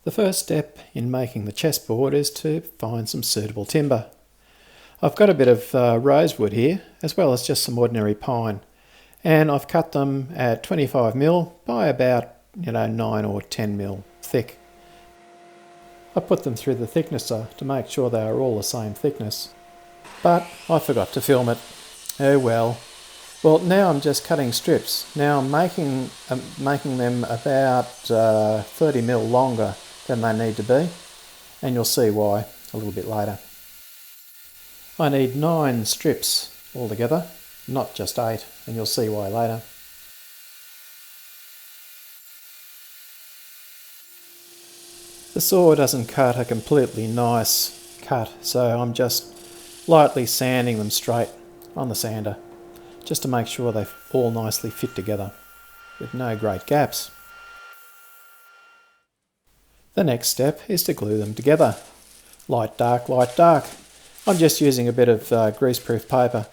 The first step in making the chessboard is to find some suitable timber. I've got a bit of rosewood here, as well as just some ordinary pine, and I've cut them at 25mm by about 9 or 10mm thick. I put them through the thicknesser to make sure they are all the same thickness, but I forgot to film it. Oh well. Well, now I'm just cutting strips. Now I'm making them about 30mm longer than they need to be, and you'll see why a little bit later. I need 9 strips altogether, not just 8, and you'll see why later. The saw doesn't cut a completely nice cut, so I'm just lightly sanding them straight on the sander, just to make sure they all nicely fit together, with no great gaps. The next step is to glue them together. Light, dark, light, dark. I'm just using a bit of greaseproof paper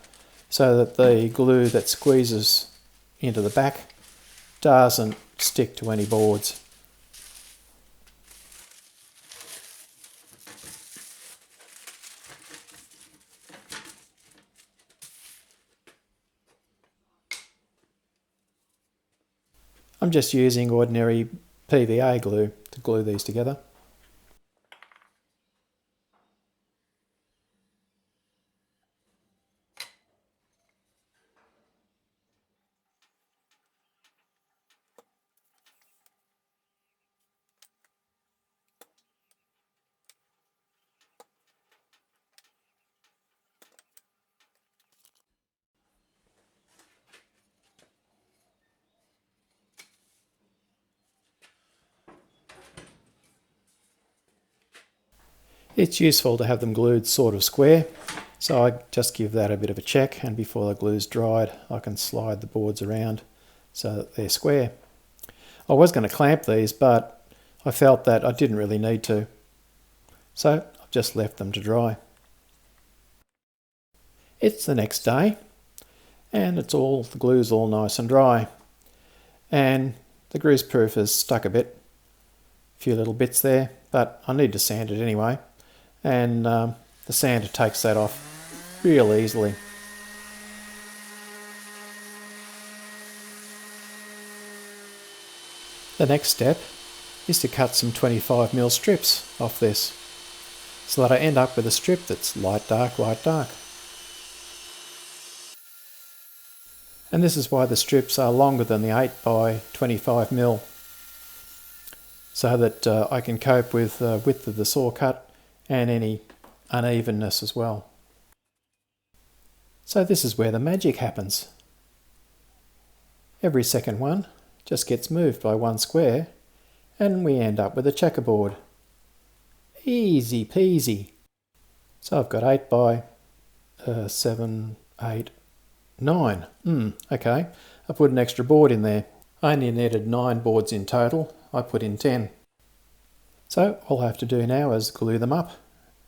so that the glue that squeezes into the back doesn't stick to any boards. I'm just using ordinary PVA glue to glue these together. It's useful to have them glued sort of square, so I just give that a bit of a check, and before the glue's dried I can slide the boards around so that they're square. I was going to clamp these, but I felt that I didn't really need to, so I've just left them to dry. It's the next day, and the glue's all nice and dry, and the greaseproof has stuck a bit, a few little bits there, but I need to sand it anyway. And the sander takes that off real easily. The next step is to cut some 25mm strips off this, so that I end up with a strip that's light, dark, light, dark. And this is why the strips are longer than the 8 by 25mm, so that I can cope with the width of the saw cut and any unevenness as well. So this is where the magic happens. Every second one just gets moved by 1 square, and we end up with a checkerboard. Easy peasy. So I've got 8 by 7, 8, 9. Okay, I put an extra board in there. I only needed 9 boards in total. I put in 10. So all I have to do now is glue them up,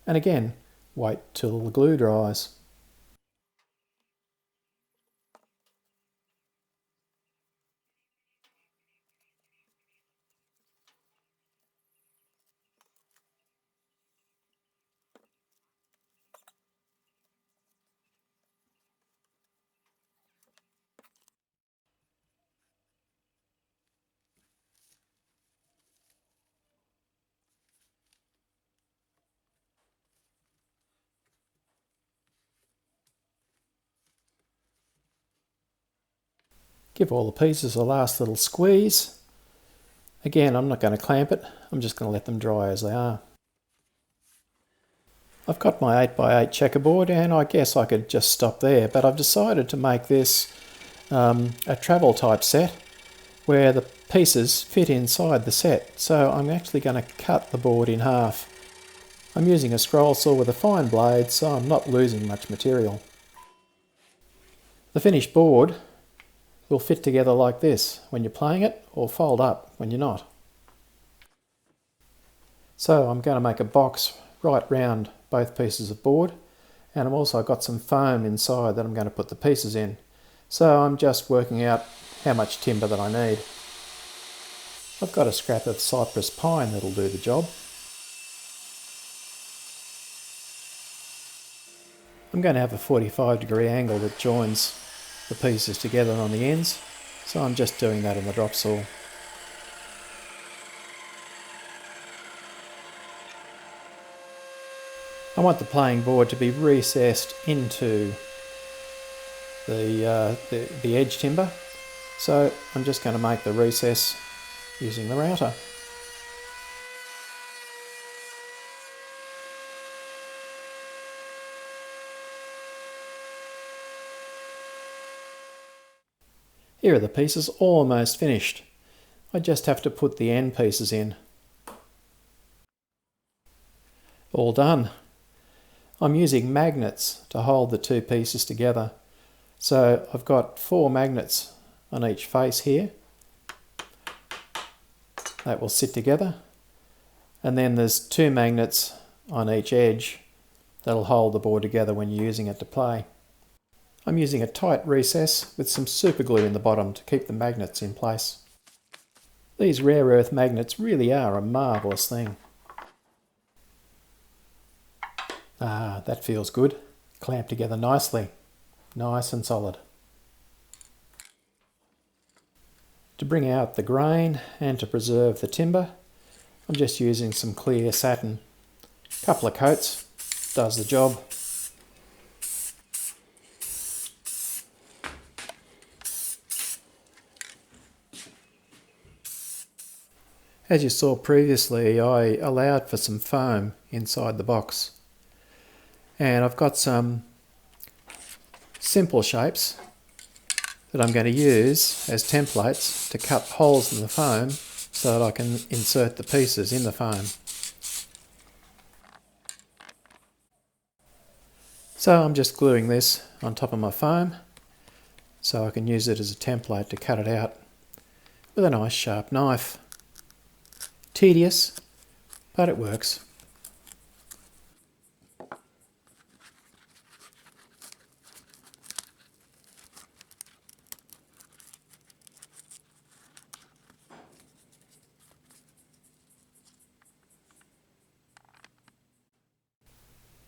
and again, wait till the glue dries. Give all the pieces a last little squeeze. Again, I'm not going to clamp it, I'm just going to let them dry as they are. I've got my 8 by 8 checkerboard, and I guess I could just stop there, but I've decided to make this a travel type set where the pieces fit inside the set. So I'm actually going to cut the board in half. I'm using a scroll saw with a fine blade, so I'm not losing much material. The finished board will fit together like this when you're playing it, or fold up when you're not. So I'm going to make a box right round both pieces of board, and I've also got some foam inside that I'm going to put the pieces in. So I'm just working out how much timber that I need. I've got a scrap of cypress pine that'll do the job. I'm going to have a 45-degree angle that joins the pieces together on the ends, so I'm just doing that on the drop saw. I want the playing board to be recessed into the edge timber, so I'm just going to make the recess using the router. Here are the pieces almost finished. I just have to put the end pieces in. All done. I'm using magnets to hold the two pieces together. So I've got 4 magnets on each face here. That will sit together. And then there's 2 magnets on each edge that'll hold the board together when you're using it to play. I'm using a tight recess with some super glue in the bottom to keep the magnets in place. These rare earth magnets really are a marvellous thing. Ah, that feels good. Clamped together nicely. Nice and solid. To bring out the grain and to preserve the timber, I'm just using some clear satin. A couple of coats does the job. As you saw previously, I allowed for some foam inside the box. And I've got some simple shapes that I'm going to use as templates to cut holes in the foam so that I can insert the pieces in the foam. So I'm just gluing this on top of my foam so I can use it as a template to cut it out with a nice sharp knife. Tedious, but it works.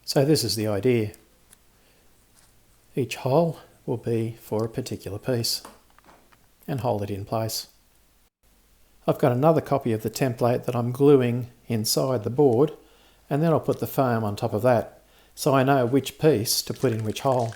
So this is the idea. Each hole will be for a particular piece and hold it in place. I've got another copy of the template that I'm gluing inside the board, and then I'll put the foam on top of that so I know which piece to put in which hole.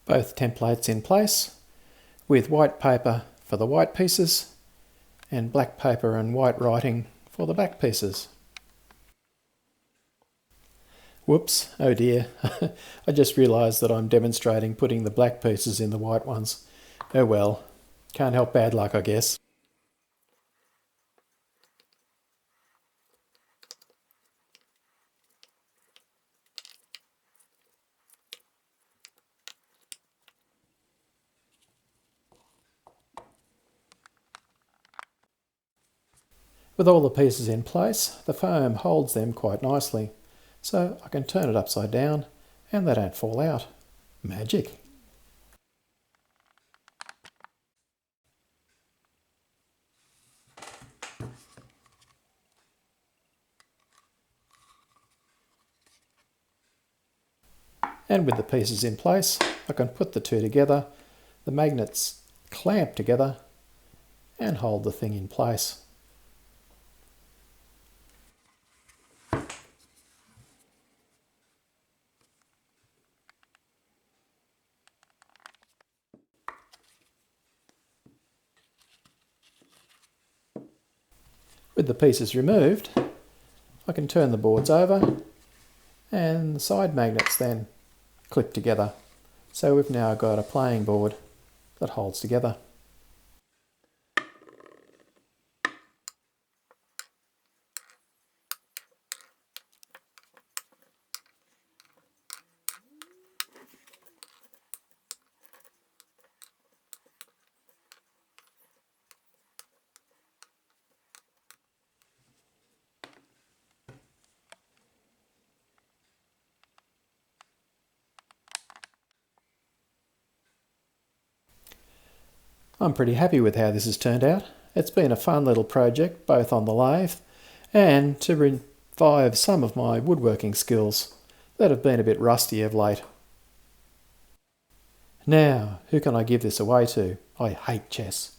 Both templates in place with white paper for the white pieces and black paper and white writing for the black pieces. Whoops, oh dear, I just realised that I'm demonstrating putting the black pieces in the white ones. Oh well, can't help bad luck, I guess. With all the pieces in place, the foam holds them quite nicely, so I can turn it upside down and they don't fall out. Magic! And with the pieces in place, I can put the two together, the magnets clamp together and hold the thing in place. With the pieces removed, I can turn the boards over and the side magnets then clip together. So we've now got a playing board that holds together. I'm pretty happy with how this has turned out. It's been a fun little project, both on the lathe and to revive some of my woodworking skills that have been a bit rusty of late. Now, who can I give this away to? I hate chess.